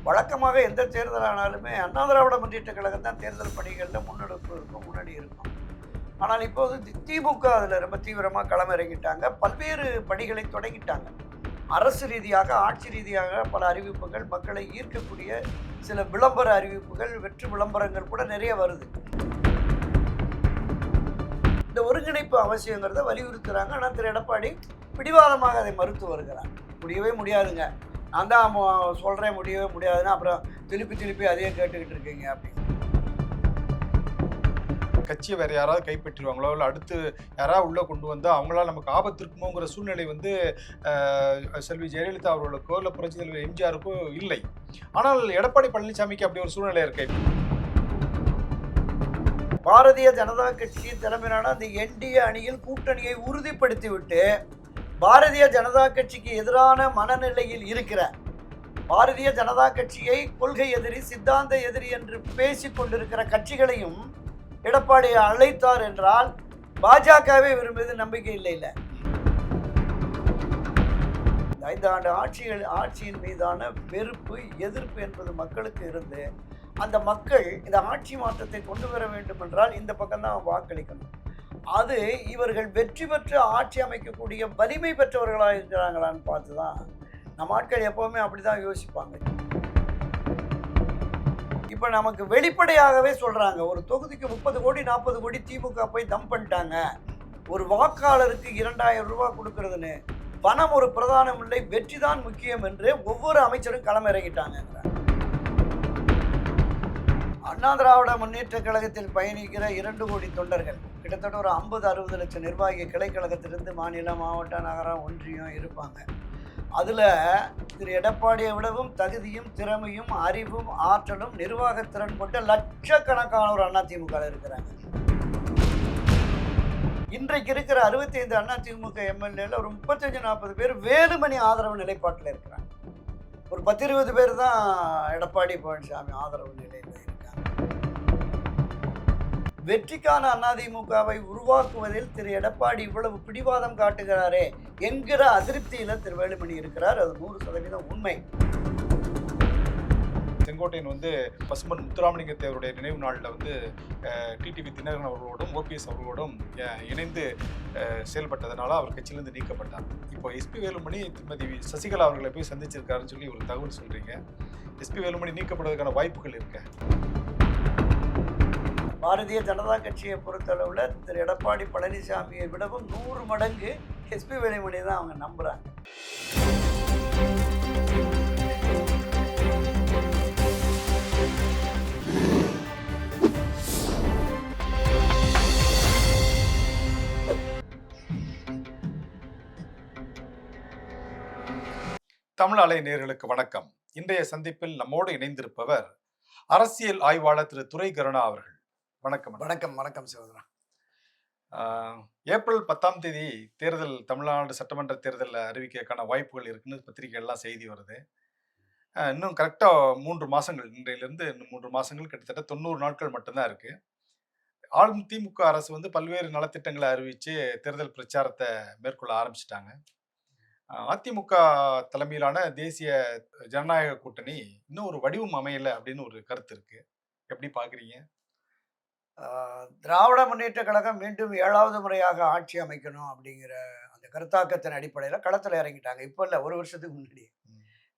வழக்கமாக எந்த தேர்தல் ஆனாலுமே அண்ணா திராவிட முன்னேற்ற கழகம் தான் தேர்தல் பணிகளில் முன்னெடுப்பு இருக்கும், முன்னாடி இருக்கும். ஆனால் இப்போது திமுக அதில் ரொம்ப தீவிரமாக களமிறங்கிட்டாங்க. பல்வேறு பணிகளை தொடங்கிட்டாங்க. அரசு ரீதியாக, ஆட்சி ரீதியாக பல அறிவிப்புகள், மக்களை ஈர்க்கக்கூடிய சில விளம்பர அறிவிப்புகள், வெற்று விளம்பரங்கள் கூட நிறைய வருது. இந்த ஒருங்கிணைப்பு அவசியங்கிறத வலியுறுத்துறாங்க. ஆனால் திரு எடப்பாடி பிடிவாதமாக அதை மறுத்து வருகிறார். முடியவே முடியாதுங்க, நான் தான் சொல்கிறேன் முடியவே முடியாதுன்னா அப்புறம் திருப்பி அதையே கேட்டுக்கிட்டு இருக்கீங்க அப்படின்னு. கட்சியை வேற யாராவது கைப்பற்றிடுவாங்களோ இல்லை அடுத்து யாராவது உள்ளே கொண்டு வந்தால் அவங்களால நமக்கு ஆபத்து இருக்குமோங்கிற சூழ்நிலை வந்து செல்வி ஜெயலலிதா அவர்களுக்கோ இல்லை புரட்சி தலைவர் எம்ஜிஆருக்கோ இல்லை. ஆனால் எடப்பாடி பழனிசாமிக்கு அப்படி ஒரு சூழ்நிலை இருக்கு. பாரதிய ஜனதா கட்சியின் தலைமையிலான அந்த என்டிஏ அணியில் கூட்டணியை உறுதிப்படுத்திவிட்டு பாரதிய ஜனதா கட்சிக்கு எதிரான மனநிலையில் இருக்கிற, பாரதிய ஜனதா கட்சியை கொள்கை எதிரி, சித்தாந்த எதிரி என்று பேசிக் கொண்டிருக்கிற கட்சிகளையும் எடப்பாடி அழைத்தார் என்றால் பாஜகவே விரும்பியது நம்பிக்கை இல்லை. 5 ஆண்டு ஆட்சியின் மீதான வெறுப்பு, எதிர்ப்பு என்பது மக்களுக்கு இருந்து அந்த மக்கள் இந்த ஆட்சி மாற்றத்தை கொண்டு வர வேண்டும் என்றால் இந்த பக்கம்தான் வாக்களிக்கணும். அது இவர்கள் வெற்றி பெற்று ஆட்சி அமைக்கக்கூடிய வலிமை பெற்றவர்களாக இருக்கிறாங்களான்னு பார்த்து தான் நம்ம ஆட்கள் எப்போவுமே அப்படி தான் யோசிப்பாங்க. இப்போ நமக்கு வெளிப்படையாகவே சொல்கிறாங்க, ஒரு தொகுதிக்கு 30 கோடி 40 கோடி திமுக போய் தம் பண்ணிட்டாங்க, ஒரு வாக்காளருக்கு 2000 ரூபாய் கொடுக்கறதுன்னு. பணம் ஒரு பிரதானம் இல்லை, வெற்றி தான் முக்கியம் என்று ஒவ்வொரு அமைச்சரும் களமிறங்கிட்டாங்க. அண்ணா திராவிட முன்னேற்ற கழகத்தில் பயணிக்கிற 2 கோடி தொண்டர்கள், கிட்டத்தட்ட ஒரு 50-60 லட்சம் நிர்வாகி கிளைக்கழகத்திலிருந்து மாநிலம், மாவட்டம், நகரம், ஒன்றியம் இருப்பாங்க. அதில் திரு எடப்பாடியை விடவும் தகுதியும் திறமையும் அறிவும் ஆற்றலும் நிர்வாகத்திறன் கொண்ட லட்சக்கணக்கானோர் அதிமுக இருக்கிறாங்க. இன்றைக்கு இருக்கிற 65 அதிமுக எம்எல்ஏல ஒரு 35-40 பேர் வேலுமணி ஆதரவு நிலைப்பாட்டில் இருக்கிறாங்க. ஒரு 10-20 பேர் தான் எடப்பாடி பழனிசாமி ஆதரவு நிலையில் இருக்காங்க. வெற்றிக்கான அதிமுகவை உருவாக்குவதில் திரு எடப்பாடி இவ்வளவு பிடிவாதம் காட்டுகிறாரே என்கிற அதிருப்தியில் திரு வேலுமணி இருக்கிறார். அது 100% உண்மை. செங்கோட்டையன் வந்து பசும்பொன் முத்துராமலிங்க தேவருடைய நினைவு நாளில் வந்து டிடிவி தினகரன் அவர்களோடும் ஓபிஎஸ் அவர்களோடும் இணைந்து செயல்பட்டதுனால அவர் கட்சியிலேருந்து நீக்கப்பட்டார். இப்போ எஸ்பி வேலுமணி திருமதி சசிகலா அவர்களை போய் சந்திச்சிருக்காருன்னு சொல்லி ஒரு தகவல் சொல்கிறீங்க. எஸ்பி வேலுமணி நீக்கப்படுவதற்கான வாய்ப்புகள் இருக்கு? பாரதிய ஜனதா கட்சியை பொறுத்தளவில் திரு எடப்பாடி பழனிசாமியை விடவும் 100 மடங்கு எஸ்பி வேலுமணி தான் அவங்க நம்புகிறாங்க. தமிழ் அலை நேயர்களுக்கு வணக்கம். இன்றைய சந்திப்பில் நம்மோடு இணைந்திருப்பவர் அரசியல் ஆய்வாளர் திரு துரை கருணா அவர்கள். வணக்கம். வணக்கம். வணக்கம் சகோதரா. ஏப்ரல் 10ஆம் தேதி தேர்தல், தமிழ்நாடு சட்டமன்ற தேர்தலில் அறிவிக்கிறதுக்கான வாய்ப்புகள் இருக்குன்னு பத்திரிகைகள்லாம் செய்தி வருது. இன்னும் கரெக்டாக 3 மாதங்கள், இன்றையிலிருந்து இன்னும் 3 மாதங்கள், கிட்டத்தட்ட 90 நாட்கள் மட்டும்தான் இருக்குது. ஆளும் திமுக அரசு வந்து பல்வேறு நலத்திட்டங்களை அறிவித்து தேர்தல் பிரச்சாரத்தை மேற்கொள்ள ஆரம்பிச்சிட்டாங்க. அதிமுக தலைமையிலான தேசிய ஜனநாயக கூட்டணி இன்னும் ஒரு வடிவம் அமையலை அப்படின்னு ஒரு கருத்து இருக்கு. எப்படி பார்க்குறீங்க? திராவிட முன்னேற்ற கழகம் மீண்டும் 7வது முறையாக ஆட்சி அமைக்கணும் அப்படிங்கிற அந்த கருத்தாக்கத்தின் அடிப்படையில் களத்தில் இறங்கிட்டாங்க. இப்போ இல்லை, ஒரு வருஷத்துக்கு முன்னாடி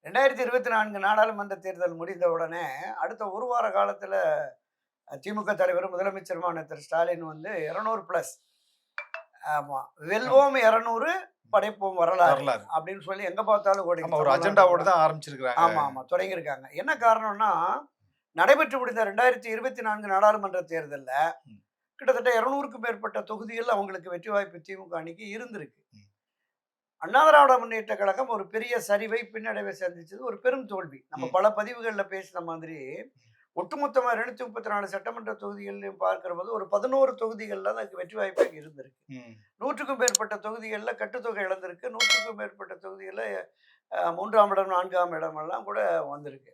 2024 நாடாளுமன்ற தேர்தல் முடிந்த உடனே அடுத்த ஒரு வார காலத்தில் திமுக தலைவர் முதலமைச்சருமான திரு ஸ்டாலின் வந்து 200+, ஆமாம், வெல்வோம் 200 படைப்போம் வரலாறு அப்படின்னு சொல்லி எங்க பார்த்தாலும் ஒரு அஜெண்டாவோட தான் ஆரம்பிச்சிருக்காங்க. ஆமா தொடங்கியிருக்காங்க. என்ன காரணம்னா, நடைபெற்று முடிந்த 2024 நாடாளுமன்ற தேர்தலில் கிட்டத்தட்ட 200க்கும் மேற்பட்ட தொகுதிகள் அவங்களுக்கு வெற்றி வாய்ப்பு திமுக அணிக்கு இருந்திருக்கு. அண்ணா திராவிட முன்னேற்ற கழகம் ஒரு பெரிய சரிவை, பின்னடைவை சந்திச்சது, ஒரு பெரும் தோல்வி. நம்ம பல பதிவுகளில் பேசின மாதிரி ஒட்டுமொத்தமாக 234 சட்டமன்ற தொகுதிகளையும் பார்க்கிற போது ஒரு 11 தொகுதிகளில் தான் அதுக்கு வெற்றி வாய்ப்பாக இருந்திருக்கு. 100க்கும் மேற்பட்ட தொகுதிகளில் கட்டுத்தொகை இழந்திருக்கு. 100க்கும் மேற்பட்ட தொகுதிகளில் 3ஆம் இடம் 4ஆம் இடமெல்லாம் கூட வந்திருக்கு.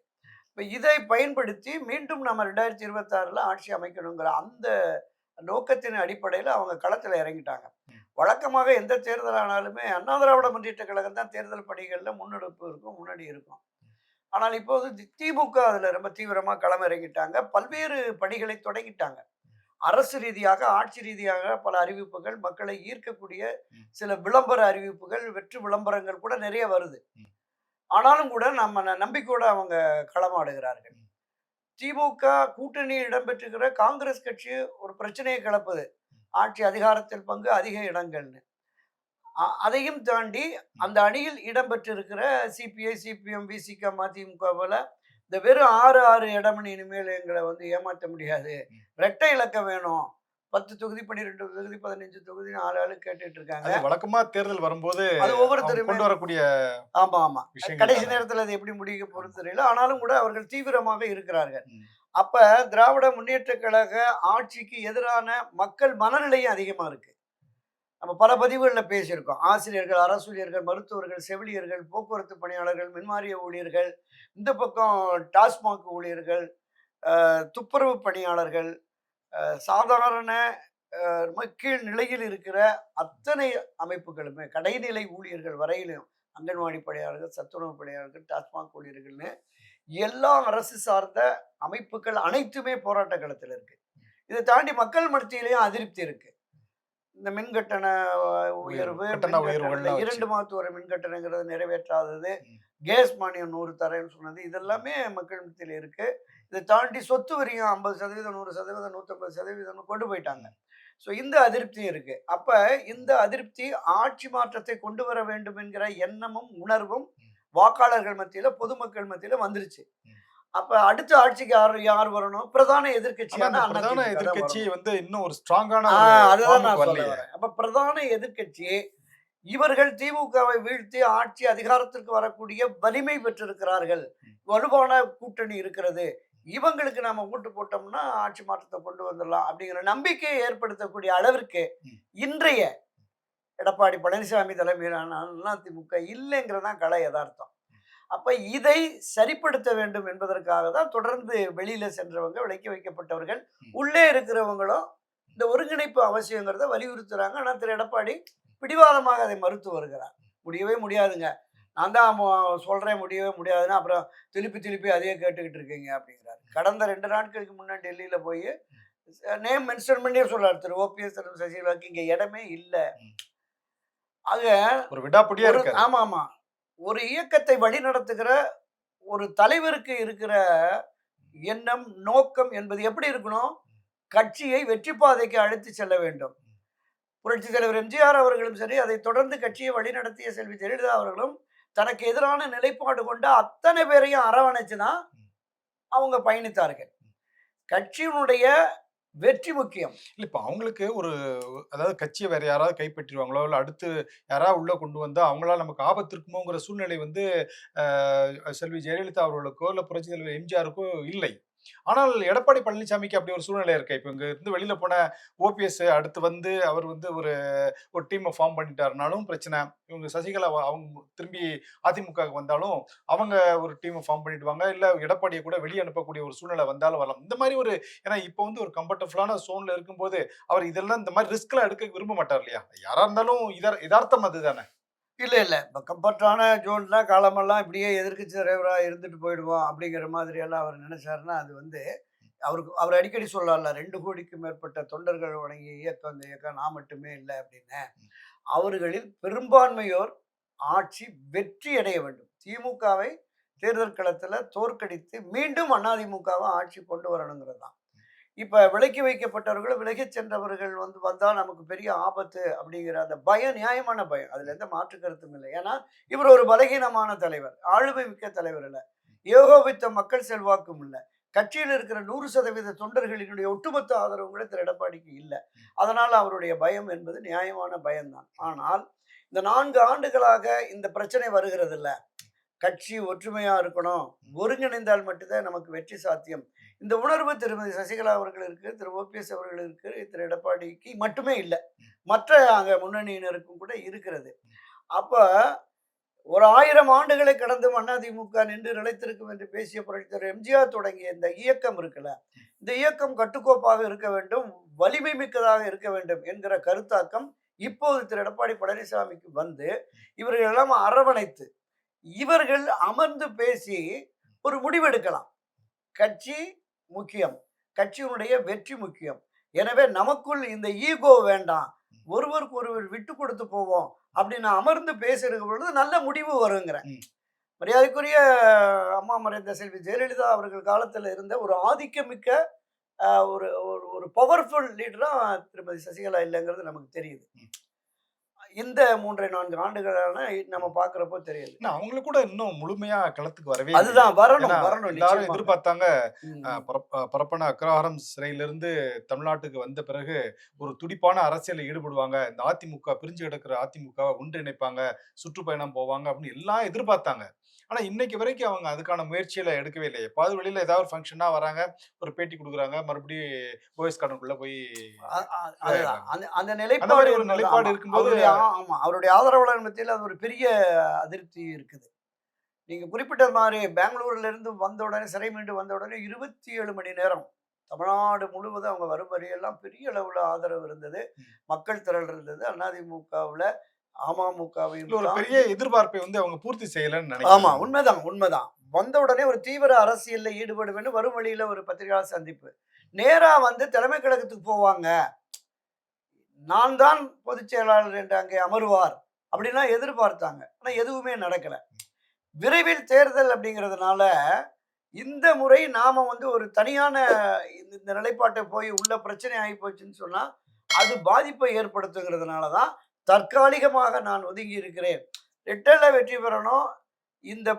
இப்போ இதை பயன்படுத்தி மீண்டும் நம்ம 2026 ஆட்சி அமைக்கணுங்கிற அந்த நோக்கத்தின் அடிப்படையில் அவங்க களத்தில் இறங்கிட்டாங்க. வழக்கமாக எந்த தேர்தல் ஆனாலுமே அண்ணா திராவிட முன்னேற்ற கழகம் தான் தேர்தல் பணிகளில் முன்னெடுப்பு இருக்கும், முன்னாடி இருக்கும். ஆனால் இப்போது திமுக அதுல ரொம்ப தீவிரமா களமிறங்கிட்டாங்க. பல்வேறு பணிகளை தொடங்கிட்டாங்க. அரசு ரீதியாக, ஆட்சி ரீதியாக பல அறிவிப்புகள், மக்களை ஈர்க்கக்கூடிய ம். சில விளம்பர அறிவிப்புகள், வெற்று விளம்பரங்கள் கூட நிறைய வருது. ம். ஆனாலும் கூட நம்ம நம்பிக்கையோட அவங்க களமாடுகிறார்கள். ம். திமுக கூட்டணி இடம்பெற்றிருக்கிற காங்கிரஸ் கட்சி ஒரு பிரச்சனையை கிளப்புது. ஆட்சி அதிகாரத்தில் பங்கு அதிக இடங்கள்னு. அதையும் தாண்டி ம். அந்த அணியில் இடம்பெற்றிருக்கிற சிபிஐ, சிபிஎம், விசிக, மதிமுக போல இந்த வெறும் 6, 6 இடம்னு இனிமேல் எங்கள வந்து ஏமாத்த முடியாது. ம். இரட்டை இலக்கம் வேணும். 10 தொகுதி, 12 தொகுதி, 15 தொகுதின்னு ஆள் ஆளுக்கு கேட்டுட்டு இருக்காங்க. அது வழக்கமா தேர்தல் வரும்போது அது அவங்க ஒவ்வொருத்தருமே கொண்டு வரக்கூடிய ஆமா, ஆமா. விஷயங்கள் கடைசி தானே. நேரத்தில அது எப்படி முடிக்க ஆமா. போறது தெரியல. ஆனாலும் கூட அவர்கள் தீவிரமாக இருக்கிறார்கள். ம். அப்ப திராவிட முன்னேற்றக் கழக ஆட்சிக்கு எதிரான மக்கள் மனநிலையும் அதிகமா இருக்கு. நம்ம பல பதிவுகள்ல பேசியிருக்கோம். ஆசிரியர்கள், அரசூழியர்கள், மருத்துவர்கள், செவிலியர்கள், போக்குவரத்து பணியாளர்கள், மின்வாரிய ஊழியர்கள், இந்த பக்கம் டாஸ்மாக் ஊழியர்கள், துப்புரவு பணியாளர்கள், சாதாரண கீழ் நிலையில் இருக்கிற அத்தனை அமைப்புகளுமே, கடைநிலை ஊழியர்கள் வரையிலும் அங்கன்வாடி பணியாளர்கள், சத்துணவு பணியாளர்கள், டாஸ்மாக் ஊழியர்கள்னு எல்லா அரசு சார்ந்த அமைப்புகள் அனைத்துமே போராட்ட களத்தில் இருக்கு. இதை தாண்டி மக்கள் மத்தியிலையும் அதிருப்தி இருக்கு. இந்த மின் கட்டண உயர்வு, கட்டண மின் கட்டணத்துல உயர்வுகள்லாம் வச்சு. 2 மாதத்து வரை மின் கட்டணங்கிறது நிறைவேற்றாதது, ம். கேஸ் மானியம் 100 தரேன்னு சொன்னது, இதெல்லாமே மக்கள் மத்தியில இருக்கு. இதை தாண்டி சொத்து வரியும் 50%, 100%, 150% கொண்டு போயிட்டாங்க. ஸோ இந்த அதிருப்தியும் இருக்கு. அப்ப இந்த அதிருப்தி ஆட்சி மாற்றத்தை கொண்டு வர வேண்டும் என்கிற எண்ணமும், உணர்வும் ம். வாக்காளர்கள் மத்தியில, பொதுமக்கள் மத்தியில வந்துருச்சு. ம். அப்ப அடுத்த ஆட்சிக்கு யார் யார் வரணும்? பிரதான ஆனா எதிர்க்கட்சியான அந்த பிரதான அதிமுக தான் எதிர்க்கட்சி வரணும். வந்து இன்னும் ஒரு ஸ்ட்ராங்கான ஆ ஒரு அதுதான் ஃபார்முக்கு நான் சொல்ல வரலையே. வரேன். அப்ப பிரதான எதிர்க்கட்சி இவர்கள் திமுகவை வீழ்த்தி ஆட்சி அதிகாரத்திற்கு வரக்கூடிய வலிமை பெற்றிருக்கிறார்கள். ம். வலுவான கூட்டணி இருக்கிறது. இவங்களுக்கு நாம ஓட்டு போட்டோம்னா ஆட்சி மாற்றத்தை கொண்டு வந்துடலாம் அப்படிங்கிற நம்பிக்கையை ஏற்படுத்தக்கூடிய அளவிற்கு ம். இன்றைய எடப்பாடி பழனிசாமி தலைமையிலான அதிமுக இல்லைங்கிறதான் கள யதார்த்தம். அப்ப இதை சரிப்படுத்த வேண்டும் என்பதற்காக தான் தொடர்ந்து வெளியில சென்றவங்க, விலக்கி வைக்கப்பட்டவர்கள், ம். உள்ளே இருக்கிறவங்களும் இந்த ஒருங்கிணைப்பு அவசியங்கிறத வலியுறுத்துறாங்க. ஆனா திரு எடப்பாடி பிடிவாதமாக அதை மறுத்து வருகிறார். முடியவே முடியாதுங்க. நான் தான் சொல்றேன் முடியவே முடியாதுன்னு, அப்புறம் திருப்பி திருப்பி அதையே கேட்டுக்கிட்டு இருக்கீங்க அப்படிங்கிறாரு. கடந்த 2 நாட்களுக்கு முன்னாடி டெல்லியில போய் நேம் மென்ஷன் பண்ணியே சொல்றாரு. திரு ஓபிஎஸ், திரு சசிகலாவுக்கு இங்க இடமே இல்ல. ம். ஆக ஒரு விடாப்பிடியா ஒரு இருக்காரு. ஆமா, ஆமா. ஒரு இயக்கத்தை வழிநடத்துகிற ஒரு தலைவருக்கு இருக்கிற எண்ணம், நோக்கம் என்பது எப்படி இருக்கணும்? கட்சியை வெற்றி பாதைக்கு அழைத்து செல்ல வேண்டும். புரட்சித் தலைவர் எம்ஜிஆர் அவர்களும் சரி, அதைத் தொடர்ந்து கட்சியை வழிநடத்திய செல்வி ஜெயலலிதா அவர்களும் தனக்கு எதிரான நிலைப்பாடு கொண்ட அத்தனை பேரையும் அரவணைச்சு தான் அவங்க பயணித்தார்கள். கட்சியினுடைய வெற்றி முக்கியம். இல்ல இப்ப அவங்களுக்கு ஒரு அதாவது கட்சிய வேற யாராவது கைப்பற்றிருவாங்களோ, இல்ல அடுத்து யாராவது உள்ள கொண்டு வந்தா அவங்களால நமக்கு ஆபத்து இருக்குமோங்கிற சூழ்நிலை வந்து செல்வி ஜெயலலிதா அவர்களுக்கோ, இல்ல புரட்சித் தலைவர் எம்ஜிஆருக்கோ இல்லை. ஆனால் எடப்பாடி பழனிசாமிக்கு அப்படி ஒரு சூழ்நிலை இருக்கு. இப்ப இங்க இருந்து வெளியில போன ஓபிஎஸ் அடுத்து வந்து அவர் வந்து ஒரு ஒரு டீம ஃபார்ம் பண்ணிட்டாருனாலும் பிரச்சனை. இவங்க சசிகலா அவங்க திரும்பி அதிமுகவுக்கு வந்தாலும், அவங்க ஒரு டீம ஃபார்ம் பண்ணிடுவாங்க. இல்ல எடப்பாடிய கூட வெளிய அனுப்பக்கூடிய ஒரு சூழ்நிலை வந்தாலும் வரலாம். இந்த மாரி ஒரு ஏன்னா இப்ப வந்து ஒரு கம்ஃபர்டபுளான ஜோன்ல இருக்கும்போது, அவர் இதெல்லாம் இந்த மாரி ரிஸ்க்லாம் எடுக்க விரும்ப மாட்டார் இல்லையா? யாரா இருந்தாலும் எதார்த்தம் அதுதானே. இல்ல, இல்ல. இப்ப கம்ஃபர்ட்டான ஜோன்னா காலமெல்லாம் இப்படியே எதிர்க்கட்சி தலைவரா இருந்துட்டு போயிடுவோம் அப்படிங்கிற மாதிரியெல்லாம் அவர் நினைச்சாருன்னா, அது வந்து அவர் அடிக்கடி சொல்லலாம்ல 2,00,00,000க்கும் மேற்பட்ட தொண்டர்கள் வழங்கிய இயக்கம் இந்த இயக்கம் நான் மட்டுமே இல்ல அப்படின்னு. அவர்களில் பெரும்பான்மையோர் ஆட்சி வெற்றி அடைய வேண்டும். திமுகவை தேர்தல் களத்துல தோற்கடித்து மீண்டும் அதிமுகவை ஆட்சி கொண்டு வரணுங்கிறது தான். இப்ப விலக்கி வைக்கப்பட்டவர்கள், விலகிச் சென்றவர்கள் வந்தா நமக்கு பெரிய ஆபத்து அப்படிங்கிற அந்த பயம் நியாயமான பயம். அதுல எந்த மாற்று கருத்தும் இல்லை. ஏன்னா, இவர் ஒரு பலகீனமான தலைவர். ஆளுமை மிக்க தலைவர் இல்ல. ஏகோபித்த மக்கள் செல்வாக்கும் இல்ல. கட்சியில் இருக்கிற 100% தொண்டர்களினுடைய ஒட்டுமொத்த ஆதரவும் கூட திரு எடப்பாடிக்கு இல்ல. அதனால அவருடைய பயம் என்பது நியாயமான பயம்தான். ஆனால், இந்த 4 ஆண்டுகளாக இந்த பிரச்சனை வருகிறதில்ல. கட்சி ஒற்றுமையா இருக்கணும். ஒருங்கிணைந்தால் மட்டும்தான் நமக்கு வெற்றி சாத்தியம். இந்த உணர்வு திருமதி சசிகலா அவர்களுக்கு, திரு ஓபிஎஸ் அவர்களுக்கு, திரு எடப்பாடிக்கு மட்டுமே இல்ல. மற்ற அங்க முன்னணியினருக்கும் கூட இருக்கிறது. அப்ப ஒரு 1000 ஆண்டுகளை கடந்து அதிமுக நின்று நிலைத்திருக்கும் என்று பேசிய புரட்சித்தலைவர் எம்ஜிஆர் தொடங்கிய இந்த இயக்கம் இருக்குல்ல, இந்த இயக்கம் கட்டுக்கோப்பாக இருக்க வேண்டும், வலிமை மிக்கதாக இருக்க வேண்டும் என்கிற கருத்தாக்கம் இப்போது திரு எடப்பாடி பழனிசாமிக்கு வந்து, இவர்கள் எல்லாம் அரவணைத்து இவர்கள் அமர்ந்து பேசி ஒரு முடிவெடுக்கலாம். கட்சி முக்கியம். கட்சியினுடைய வெற்றி முக்கியம். எனவே நமக்குள் இந்த ஈகோ வேண்டாம். ஒருவருக்கு ஒருவர் விட்டு கொடுத்து போவோம். அப்படின்னு அமர்ந்து பேசுகிற பொழுது நல்ல முடிவு வருங்கிறேன். ம். மரியாதைக்குரிய அம்மா மறைந்த செல்வி ஜெயலலிதா அவர்கள் காலத்துல இருந்த ஒரு ஆதிக்கமிக்க ஒரு ஒரு ஒரு பவர்ஃபுல் லீடரா திருமதி சசிகலா இல்லைங்கிறது நமக்கு தெரியுது. ம். இந்த 3, 4 ஆண்டுகளான நம்ம பார்க்கிறப்போ தெரியுது. ஆனா அவங்களுக்கு கூட இன்னும் முழுமையா களத்துக்கு வரவே இல்லையே. அதுதான் வரணும், ஏன்னா வரணும் எல்லாரும் நிச்சயமாக. எதிர்பார்த்தாங்க. ம், ம். பரப்பன அக்ரஹாரம் சிறையிலிருந்து தமிழ்நாட்டுக்கு வந்த பிறகு ஒரு துடிப்பான அரசியல்ல ஈடுபடுவாங்க. இந்த அதிமுக பிரிஞ்சு கிடக்கிற அதிமுகவை ஒன்றிணைப்பாங்க, சுற்றுப்பயணம் போவாங்க அப்படின்னு எல்லாம் எதிர்பார்த்தாங்க. ஆனா இன்னைக்கு வரைக்கும் அவங்க அதுக்கான முயற்சியில எடுக்கவே இல்லையே. எப்பாவது வெளியில ஏதாவது ஒரு ஃபங்ஷனா வராங்க, ஒரு பேட்டி குடுக்குறாங்க, மறுபடியும் போயஸ் கார்டனுக்குள்ள போய் அ அ அதுதான். இதாயிடுறாங்க. அந்த அந்த அந்த நிலைப்பாடு மாரி ஒரு என்பது நிலைப்பாடு ஆமா. இருக்கும்போது அவருடைய ஆமா. அவருடைய ஆதரவாளர் மத்தியில அது ஒரு பெரிய அதிருப்தி இருக்குது. நீங்க குறிப்பிட்ட மாரி பெங்களூர்ல இருந்து வந்த உடனே சிறை மீண்டு வந்த உடனே 27 மணி நேரம் தமிழ்நாடு முழுவதும் அவங்க வரும் வரையெல்லாம் பெரிய அளவுல ஆதரவு இருந்தது. ம். மக்கள் திரள் இருந்தது. அதிமுகவுல அமமுகவையும் இல்ல ஒரு பெரிய தாண்டி எதிர்பார்ப்பை வந்து அவங்க பூர்த்தி செய்யலன்னு ஆமா. நினைக்கிறேன். உண்மைதான், உண்மைதான். வந்த உடனே ஒரு தீவிர அரசியல்ல ஈடுபடுவேன்னு வரும் வழியில ஒரு பத்திரிகையாளர் சந்திப்பு. நேரா வந்து தலைமை கழகத்துக்கு போவாங்க. நான் தான் பொதுச் செயலாளர் என்று அங்கே அமருவார். அப்படிலாம் எதிர்பார்த்தாங்க. ஆனா எதுவுமே நடக்கல. விரைவில் தேர்தல் அப்படிங்கிறதுனால, இந்த முறை நாம வந்து ஒரு தனியான இந்த நிலைப்பாட்ட போய் உள்ள பிரச்சனை ஆகி போச்சுன்னு சொன்னா, அது பாதிப்பை ஏற்படுத்துங்கிறதுனால தான் தற்காலிகமாக நான் ஒதுங்கி இருக்கிறேன். ரெட்டல வெற்றி பெறணும். இந்த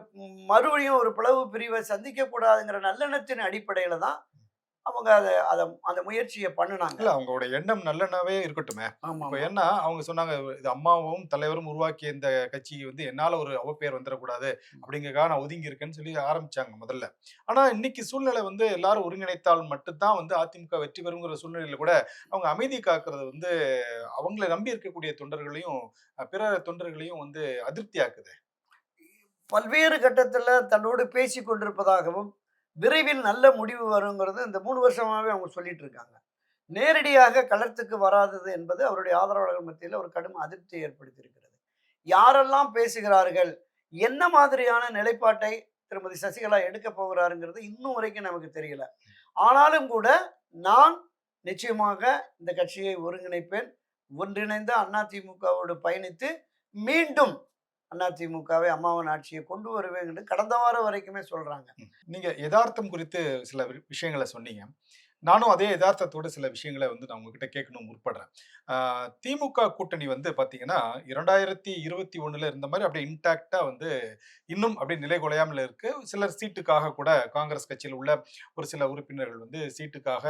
மறுபடியும் ஒரு பிளவு பிரிவை சந்திக்கக் கூடாதுங்கிற நல்லெண்ணத்தின் அடிப்படையில தான் அவங்க அத அத அந்த முயற்சிய பண்ணுனாங்க. இல்ல அவங்களோட எண்ணம் நல்லெண்ணாவே இருக்கட்டுமே. இப்ப ஆமாமா. ஏன்னா, அவங்க சொன்னாங்க, "இது அம்மாவும், தலைவரும் உருவாக்கிய இந்த கட்சி வந்து என்னால ஒரு அவப்பெயர் வந்துறக்கூடாது. அப்படிங்கிறதுக்காக நான் ஒதுங்கி இருக்கேன்னு" சொல்லி ஆரம்பிச்சாங்க முதல்ல. ஆனா இன்னைக்கு சூழ்நிலை வந்து எல்லாரும் ஒருங்கிணைத்தால் மட்டும் தான் வந்து அதிமுக வெற்றி பெறுங்கிற சூழ்நிலையில கூட, அவங்க அமைதி காக்கிறது வந்து அவங்கள நம்பி இருக்கக்கூடிய தொண்டர்களையும், பிற தொண்டர்களையும் வந்து அதிருப்தியாக்குது. பல்வேறு கட்டத்துல தன்னோடு பேசிக் கொண்டிருப்பதாகவும், விரைவில் நல்ல முடிவு வருங்கிறது இந்த 3 வருஷமாவே அவங்க சொல்லிட்டு இருக்காங்க. நேரடியாக களத்துக்கு வராதது என்பது அவருடைய ஆதரவாளர்கள் மத்தியில ஒரு கடும் அதிருப்தியை ஏற்படுத்தியிருக்கிறது. யாரெல்லாம் பேசுகிறார்கள்? என்ன மாதிரியான நிலைப்பாட்டை திருமதி சசிகலா எடுக்கப் போகிறாருங்கிறது இன்னும் வரைக்கும் நமக்கு தெரியல. ஆனாலும் கூட நான் நிச்சயமாக இந்த கட்சியை ஒருங்கிணைப்பேன். ஒன்றிணைந்த அதிமுகவோடு பயணித்து மீண்டும் அதிமுகவை அம்மாவின் ஆட்சியை கொண்டு வருவேன் என்று கடந்த வாரம் வரைக்குமே சொல்றாங்க. நீங்க எதார்த்தம் குறித்து சில விஷயங்கள சொன்னீங்க. நானும் அதே எதார்த்தத்தோட சில விஷயங்கள வந்து நான் உங்ககிட்ட கேட்கணும்னு முற்படுறேன். ஆ திமுக கூட்டணி வந்து பார்த்தீங்கன்னா, 2021ல இருந்த மாரி அப்படியே இன்டாக்ட்டா வந்து இன்னும் அப்படியே நிலைகுலையாமல் இருக்கு. சிலர் சீட்டுக்காக கூட காங்கிரஸ் கட்சியில உள்ள ஒரு சில உறுப்பினர்கள் வந்து சீட்டுக்காக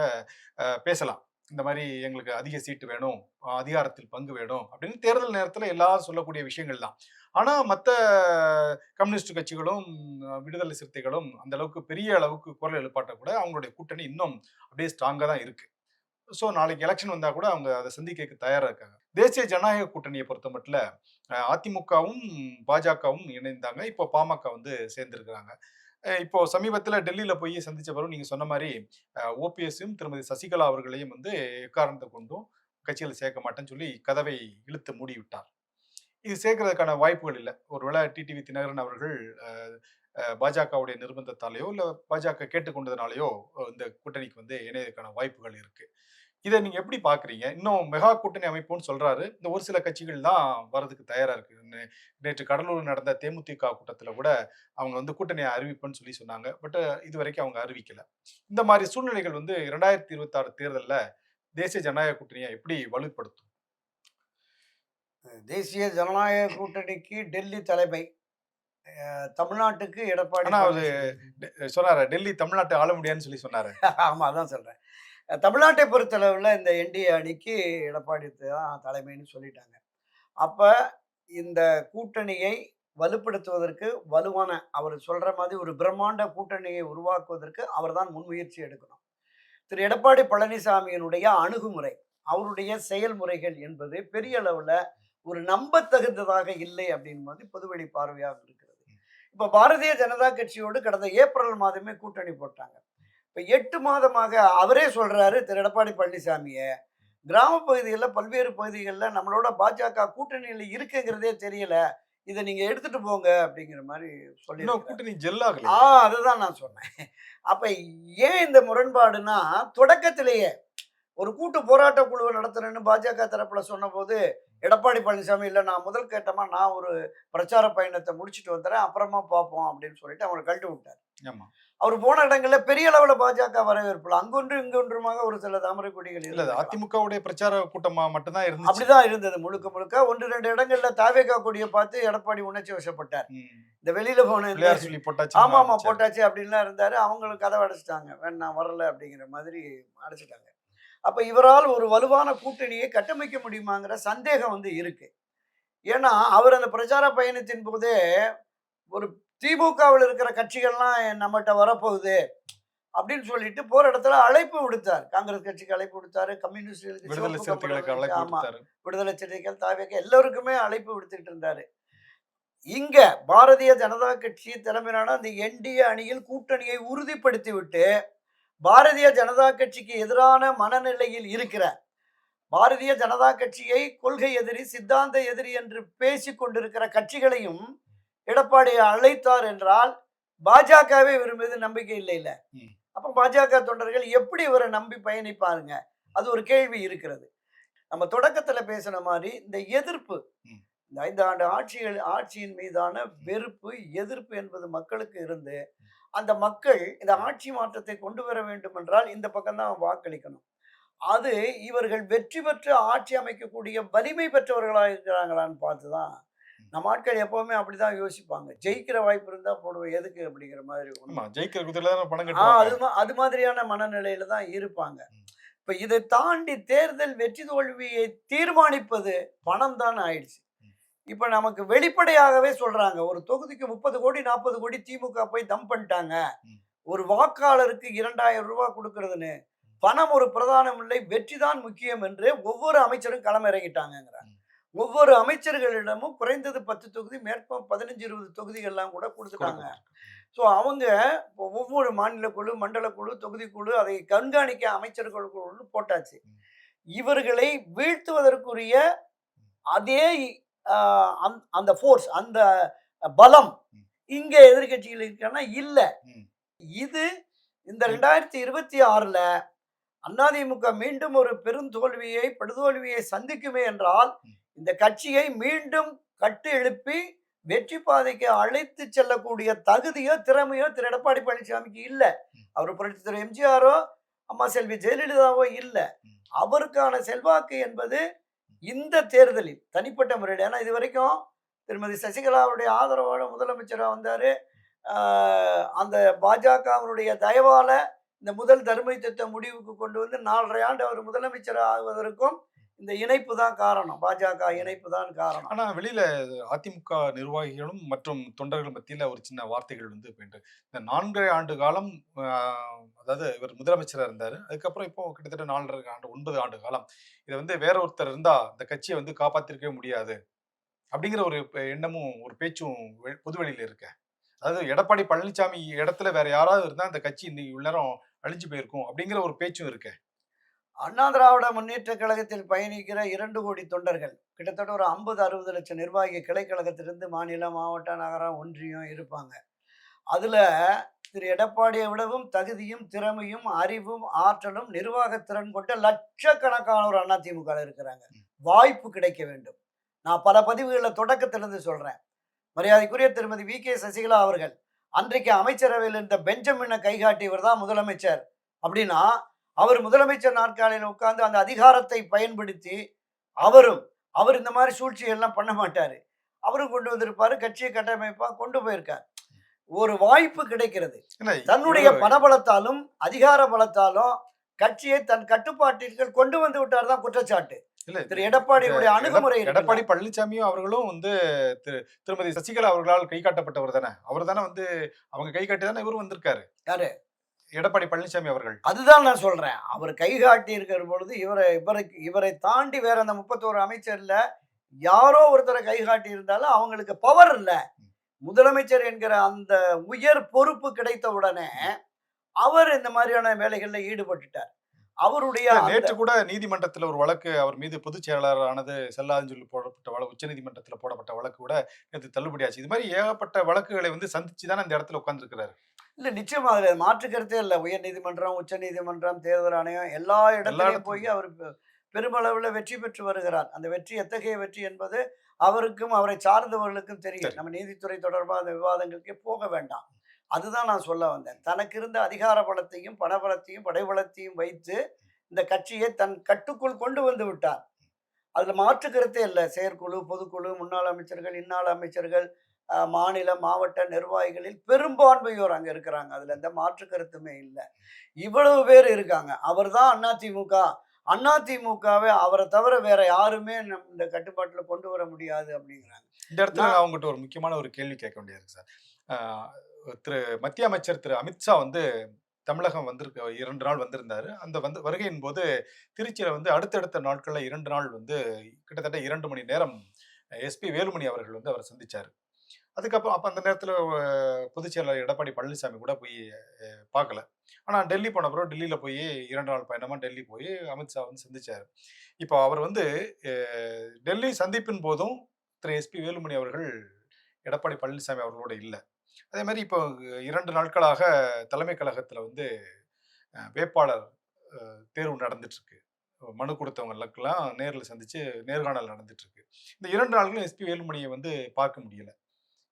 பேசலாம். இந்த மாரி எங்களுக்கு அதிக சீட்டு வேணும், அதிகாரத்தில் பங்கு வேணும் அப்படின்னு தேர்தல் நேரத்தில எல்லாரும் சொல்லக்கூடிய விஷயங்கள் தான். ஆனா மத்த கம்யூனிஸ்ட் கட்சிகளும், விடுதலை சிறுத்தைகளும் அந்த அளவுக்கு பெரிய அளவுக்கு குரல் எழுப்பாட்ட கூட அவங்களுடைய கூட்டணி இன்னும் அப்படியே ஸ்ட்ராங்கா தான் இருக்கு. ஸோ நாளைக்கு எலக்ஷன் வந்தா கூட அவங்க அத சந்திக்க தயாரா இருக்காங்க. தேசிய ஜனநாயக கூட்டணிய பொறுத்தமட்டில அதிமுகவும், பாஜகவும் இணைந்தாங்க. இப்போ பாமக வந்து சேர்ந்திருக்கிறாங்க. இப்போ சமீபத்தில டெல்லியில போய் சந்திச்ச பிறகு நீங்க சொன்ன மாரி ஓபிஎஸ்ஸையும், திருமதி சசிகலா அவர்களையும் வந்து எக்காரணத்த கொண்டும் கட்சியில சேர்க்க மாட்டேன்னு சொல்லி கதவை இழுத்து மூடிவிட்டார். இது சேர்க்கிறதுக்கான வாய்ப்புகள் இல்ல. ஒருவேளை டிடிவி தினகரன் அவர்கள் அ பாஜகவுடைய நிர்பந்தத்தாலயோ, இல்ல பாஜக கேட்டுக்கொண்டதுனாலயோ இந்த கூட்டணிக்கு வந்து இணையதுக்கான வாய்ப்புகள் இருக்கு. இத நீங்க எப்படி பார்க்குறீங்க? இன்னும் மெகா கூட்டணி அமைப்போம்ன்னு சொல்றாரு. இந்த ஒரு சில கட்சிகள் தான் வரதுக்கு தயாரா இருக்கு. நேற்று கடலூர்ல நடந்த தேமுதிக கூட்டத்தில கூட அவங்க வந்து கூட்டணிய அறிவிப்பேன்னு சொல்லி சொன்னாங்க. பட் இதுவரைக்கும் அவங்க அறிவிக்கல. இந்த மாரி சூழ்நிலைகள் வந்து 2026 தேர்தல்ல தேசிய ஜனநாயக கூட்டணிய எப்படி வலுப்படுத்தும்? தேசிய ஜனநாயக கூட்டணிக்கு டெல்லி தலைமை. தமிழ்நாட்டுக்கு எடப்பாடி ஆனா அவரு பழனிசாமி. சொன்னாரே, டெல்லி தமிழ்நாட்ட ஆள முடியாதுன்னு சொல்லி சொன்னாரே. ஆமா அதான் சொல்றேன். தமிழ்நாட்டை பொறுத்தளவுல இந்த என்டிஏ அணிக்கு எடப்பாடி தான் தலைமைன்னு சொல்லிட்டாங்க. அப்ப இந்த கூட்டணியை வலுப்படுத்துவதற்கு வலுவான அவர் சொல்ற மாதிரி ஒரு பிரம்மாண்ட கூட்டணியை உருவாக்குவதற்கு அவர்தான் முன்முயற்சி எடுக்கணும். திரு எடப்பாடி பழனிசாமியினுடைய அணுகுமுறை, அவருடைய செயல்முறைகள் என்பது பெரிய அளவுல ஒரு நம்பத்தகுந்ததாக இல்லை அப்படின்பது பொதுவெளி பார்வையாக இருக்கிறது. இப்ப பாரதிய ஜனதா கட்சியோடு கடந்த ஏப்ரல் மாதமே கூட்டணி போட்டாங்க. இப்ப 8 மாதமாக அவரே சொல்றாரு திரு எடப்பாடி பழனிசாமிய, கிராம பகுதிகள்ல பல்வேறு பகுதிகள்ல நம்மளோட பாஜக கூட்டணியில இருக்குங்கிறதே தெரியல. இதை நீங்க எடுத்துட்டு போங்க அப்படிங்கிற மாதிரி இன்னும் சொல்லியிருக்கிறார். கூட்டணி ஜெல் ஆகலையே. அதுதான் நான் சொன்னேன். அப்ப ஏன் இந்த முரண்பாடுனா, தொடக்கத்திலேயே ஒரு கூட்டு போராட்ட குழுவை நடத்துறேன்னு பாஜக தரப்புல சொன்னபோது, எடப்பாடி பழனிசாமி இல்ல நான் முதல் கட்டமா நான் ஒரு பிரச்சார பயணத்தை முடிச்சுட்டு வந்துறேன். அப்புறமா பார்ப்போம் அப்படின்னு சொல்லிட்டு அவங்கள கழட்டி விட்டார். ஆமா. அவர் போன இடங்கள்ல பெரிய அளவுல பாஜக வரவேற்புல அங்கொன்று இங்கொன்றுமாக ஒரு சில தாமரை கொடிகள் இல்ல அது இருந்தது. அதிமுகவுடைய பிரச்சார கூட்டமா மட்டும்தான் இருந்துச்சு. அப்படிதான் இருந்தது முழுக்க முழுக்க. 1, 2 இடங்கள்ல தாவேகா கொடியை பார்த்து எடப்பாடி உணர்ச்சி வசப்பட்டார். ம். இந்த வெளியில போன இந்த பிள்ளையார் சொல்லி போட்டாச்சு. ஆமாமா போட்டாச்சு அப்படின்லாம் இருந்தாரு. அவங்களும் கதவை அடைச்சிட்டாங்க. வேண்டாம் வரல அப்படிங்கிற மாதிரி அடைச்சிட்டாங்க. அப்ப இவரால் ஒரு வலுவான கூட்டணியை கட்டமைக்க முடியுமாங்கிற சந்தேகம் வந்து இருக்கு. ஏன்னா, அவர் அந்த பிரச்சார பயணத்தின் போதே ஒரு திமுகவில் இருக்கிற கட்சிகள்லாம் நம்மட்ட வரப்போகுது அப்படின்னு சொல்லிட்டு போற இடத்துல அழைப்பு விடுத்தார். காங்கிரஸ் கட்சிக்கு அழைப்பு விடுத்தாரு, கம்யூனிஸ்டுகளுக்கு, விடுதலை சிவப்பு சிறுத்தைகளுக்கு கம்பளங்களுக்கு, அழைப்பு ஆமா விடுத்தாரு. விடுதலை சிறுத்தைகள், தாவேக எல்லோருக்குமே அழைப்பு விடுத்துட்டு இருந்தாரு. இங்க பாரதிய ஜனதா கட்சி தலைமையிலான அந்த என்டிஏ அணியில் கூட்டணியை உறுதிப்படுத்தி விட்டு பாரதிய ஜனதா கட்சிக்கு எதிரான மனநிலையில் இருக்கிற பாரதிய ஜனதா கட்சியை கொள்கை எதிரி, சித்தாந்த எதிரி என்று பேசிக் கொண்டிருக்கிற கட்சிகளையும் எடப்பாடி அழைத்தார் என்றால் பாஜகவே இவர் மீது நம்பிக்கை இல்லை இல்ல. ம். அப்ப பாஜக தொண்டர்கள் எப்படி இவரை நம்பி பயணிப்பாருங்க? அது ஒரு கேள்வி இருக்கிறது. நம்ம தொடக்கத்துல பேசின மாதிரி இந்த எதிர்ப்பு, ம். இந்த 5 ஆண்டு ஆட்சியின் மீதான வெறுப்பு, எதிர்ப்பு என்பது மக்களுக்கு இருந்து அந்த மக்கள் இந்த ஆட்சி மாற்றத்தை கொண்டு வர வேண்டும் என்றால் இந்த பக்கம் தான் வாக்களிக்கணும். அது இவர்கள் வெற்றி பெற்று ஆட்சி அமைக்கக்கூடிய வலிமை பெற்றவர்களாக இருக்கிறாங்களான்னு பார்த்து தான் நம்ம ஆட்கள் எப்பவுமே அப்படிதான் யோசிப்பாங்க. ஜெயிக்கிற வாய்ப்பு இருந்தா போடுவோம் எதுக்கு அப்படிங்கிற மாதிரி ஆமா. ஒண்ணு. ஜெயிக்கிற குதிரையில தானே பணம் கட்டுவாங்க. அது மாதிரியான மனநிலையில தான் இருப்பாங்க. ம். இப்ப இதை தாண்டி தேர்தல் வெற்றி தோல்வியை தீர்மானிப்பது பணம் தான் ஆயிடுச்சு. ம். இப்ப நமக்கு வெளிப்படையாகவே சொல்றாங்க. ஒரு தொகுதிக்கு 30 கோடி 40 கோடி திமுக போய் தம் பண்ணிட்டாங்க. ம். ஒரு வாக்காளருக்கு 2000 ரூபாய் கொடுக்கறதுன்னு. பணம் ஒரு பிரதானம் இல்லை, வெற்றி தான் முக்கியம் என்று ஒவ்வொரு அமைச்சரும் களம் இறங்கிட்டாங்கங்கிறாங்க. ம். ஒவ்வொரு அமைச்சர்களிடமும் குறைந்தது 10 தொகுதி, மேற்ப 15, 20 தொகுதிகள்லாம் கூட கொடுத்துட்டாங்க. கொடுக்கப்பட்டிருக்கு. ஸோ அவங்க ஒவ்வொரு மாநில குழு, மண்டல குழு, தொகுதி குழு, அதை கண்காணிக்க அமைச்சர்கள் குழுன்னு போட்டாச்சு. ம். இவர்களை வீழ்த்துவதற்குரிய அதே அந்த ஃபோர்ஸ், அந்த பலம் ம். இங்க எதிர்க்கட்சிகள் இருக்கான்னா இல்ல. ம். இது இந்த 2026ல அதிமுக மீண்டும் ஒரு பெருந்தோல்வியை, படுதோல்வியை சந்திக்குமே என்றால், ம். இந்த கட்சியை மீண்டும் கட்டி எழுப்பி வெற்றி பாதைக்கு அழைத்து செல்லக்கூடிய தகுதியோ, திறமையோ திரு எடப்பாடி பழனிசாமிக்கு இல்ல. ம். அவர் புரட்சி திரு எம்ஜிஆரோ, அம்மா செல்வி ஜெயலலிதாவோ இல்ல. ம். அவருக்கான செல்வாக்கு என்பது இந்த தேர்தலில் தனிப்பட்ட முறையில், ஏன்னா இதுவரைக்கும் திருமதி சசிகலாவுடைய ஆதரவோட முதலமைச்சரா வந்தாரு. அந்த பாஜகவினுடைய தயவால இந்த முதல் தர்ம யுத்தத்தை முடிவுக்கு கொண்டு வந்து 4.5 ஆண்டு அவர் முதலமைச்சர் ஆகுவதற்கும் இந்த இணைப்பு தான் காரணம். பாஜக இணைப்பு தான் காரணம். ஆனா வெளியில அதிமுக நிர்வாகிகளும் மற்றும் தொண்டர்கள் மத்தியில ஒரு சின்ன வார்த்தைகள் வந்து போயிட்டு இந்த 4 ஆண்டு காலம் அதாவது இவர் முதலமைச்சரா இருந்தாரு. அதுக்கப்புறம் இப்போ கிட்டத்தட்ட 4.5 ஆண்டு 9 ஆண்டு காலம் இதை வந்து வேற ஒருத்தர் இருந்தா இந்த கட்சியை வந்து காப்பாத்திருக்கவே முடியாது அப்படிங்கிற ஒரு எண்ணமும் ஒரு பேச்சும் பொதுவெளியில இருக்கு. அதாவது எடப்பாடி பழனிசாமி இடத்துல வேற யாராவது இருந்தா இந்த கட்சி இன்னைக்கு இவ்வளவு நேரம் அழிஞ்சு போயிருக்கும் அப்படிங்கிற ஒரு பேச்சும் இருக்கு. அண்ணா திராவிட முன்னேற்ற கழகத்தில் பயணிக்கிற 2 கோடி தொண்டர்கள், கிட்டத்தட்ட ஒரு 50-60 லட்சம் நிர்வாகி கிளைக்கழகத்திலிருந்து மாநிலம், மாவட்ட, நகரம், ஒன்றியம் இருப்பாங்க. அதுல திரு எடப்பாடியை விடவும் தகுதியும், திறமையும், அறிவும், ஆற்றலும், நிர்வாகத்திறன் கொண்ட லட்சக்கணக்கானோர் அதிமுக இருக்கிறாங்க. வாய்ப்பு கிடைக்க வேண்டும். நான் பல பதிவுகளில் தொடக்கத்திலிருந்து சொல்றேன். மரியாதைக்குரிய திருமதி வி.கே. சசிகலா அவர்கள் அன்றைக்கு அமைச்சரவையில் இருந்த பெஞ்சமினை கைகாட்டியவர் தான் முதலமைச்சர் அப்படின்னா, அவர் முதலமைச்சர் நாற்காலியில் உட்கார்ந்து அந்த அதிகாரத்தை பயன்படுத்தி அவர் இந்த மாதிரி சூழ்ச்சி எல்லாம் பண்ண மாட்டாரு. அவரும் கொண்டு வந்திருப்பாரு, கட்சியை கட்டமைப்பா கொண்டு போயிருக்கார். ஒரு வாய்ப்பு கிடைக்கிறது. தன்னுடைய பணபலத்தாலும் அதிகார பலத்தாலும் கட்சியை தன் கட்டுப்பாட்டிற்கு கொண்டு வந்து விட்டார் தான் குற்றச்சாட்டு. திரு எடப்பாடியுடைய அணுகுமுறை. எடப்பாடி பழனிசாமியும் அவர்களும் வந்து திருமதி சசிகலா அவர்களால் கை காட்டப்பட்டவர் தானே. அவர் தானே வந்து அவங்க கை காட்டி தானே இவரும் வந்திருக்காரு. யாரு? எடப்பாடி பழனிசாமி அவர்கள். அதுதான் நான் சொல்றேன். அவர் கை காட்டி இருக்கிற பொழுது இவரை தாண்டி வேற அந்த 31 அமைச்சர்ல யாரோ ஒருத்தரை கை காட்டி இருந்தாலும் அவங்களுக்கு பவர் இல்ல. முதலமைச்சர் என்கிற அந்த உயர் பொறுப்பு கிடைத்த உடனே அவர் இந்த மாதிரியான வேலைகள்ல ஈடுபட்டுட்டார். அவருடைய இல்ல அந்த நேற்று கூட நீதிமன்றத்துல ஒரு வழக்கு அவர் மீது பொதுச் செயலாளர் ஆனது செல்லாதுன்னு சொல்லி போடப்பட்ட வழக்கு உச்சநீதிமன்றத்துல போடப்பட்ட வழக்கு கூட நேத்து தள்ளுபடியாச்சு. இது மாரி ஏகப்பட்ட வழக்குகளை வந்து சந்திச்சு தானே அந்த இடத்துல உட்கார்ந்திருக்கிறாரு. இல்ல நிச்சயமா அதுல மாற்று கருத்தே இல்ல. உயர்நீதிமன்றம், உச்சநீதிமன்றம், தேர்தல் ஆணையம் எல்லா எல்லா இடத்திலயும் போய் இடத்துலயும். அவர் பெருமளவுல வெற்றி பெற்று வருகிறார். அந்த வெற்றி எத்தகைய வெற்றி என்பது அவருக்கும், அவரை சார்ந்தவர்களுக்கும் தெரியும். சரி. நம்ம நீதித்துறை தொடர்பா அந்த விவாதங்களுக்கே போக வேண்டாம். அதுதான் நான் சொல்ல வந்தேன். தனக்கு இருந்த அதிகார பலத்தையும், பணபலத்தையும், படைபலத்தையும் வைத்து இந்த கட்சியை தன் கட்டுக்குள் கொண்டு வந்து விட்டார். அதுல மாற்று கருத்தே இல்ல. செயற்குழு, பொதுக்குழு, முன்னாள் அமைச்சர்கள், இன்னாள் அமைச்சர்கள், மாநில, மாவட்ட நிர்வாகிகளில் பெரும்பான்மையோர் அங்க இருக்கிறாங்க. அதுல எந்த மாற்று கருத்துமே இல்ல. இவ்வளவு பேர் இருக்காங்க. அவர் தான் அதிமுக. அதிமுகவை அவர தவிர வேற யாருமே இந்த கட்டுப்பாட்டுல கொண்டு வர முடியாது அப்படிங்கிறாங்க. இந்த இடத்துல நான் நான் உங்கட்ட ஒரு முக்கியமான ஒரு கேள்வி கேட்க வேண்டியது இருக்கு சார். ஆ மத்திய அமைச்சர் திரு அமித்ஷா வந்து தமிழகம் வந்திருக்க 2 நாள் வந்திருந்தாரு. அந்த வருகையின் போது திருச்சியில வந்து அடுத்தடுத்த நாட்கள்ல 2 நாள் வந்து கிட்டத்தட்ட 2 மணி நேரம் எஸ்பி வேலுமணி அவர்கள் வந்து அவர சந்திச்சாரு. அதுக்கப்புறம் அப்ப அந்த நேரத்துல பொதுச் செயலாளர் எடப்பாடி பழனிசாமி கூட போய் பார்க்கல. ஆனா டெல்லி போன பிறகு டெல்லியில போய் 2 நாள் பயணமா டெல்லி போய் அமித்ஷா வந்து சந்திச்சாரு. இப்போ அவர் வந்து அ டெல்லி சந்திப்பின் போதும் திரு எஸ்பி வேலுமணி அவர்கள் எடப்பாடி பழனிசாமி அவர்களோட இல்ல. அதே மாரி இப்போ 2 நாட்களாக தலைமை கழகத்துல வந்து வேட்பாளர் தேர்வு நடந்துட்டு இருக்கு. மனு கொடுத்தவங்களுக்கெல்லாம் நேர்ல சந்திச்சு நேர்காணல் நடந்துட்டு இருக்கு. இந்த 2 நாள்களும் எஸ்பி வேலுமணிய வந்து பார்க்க முடியல.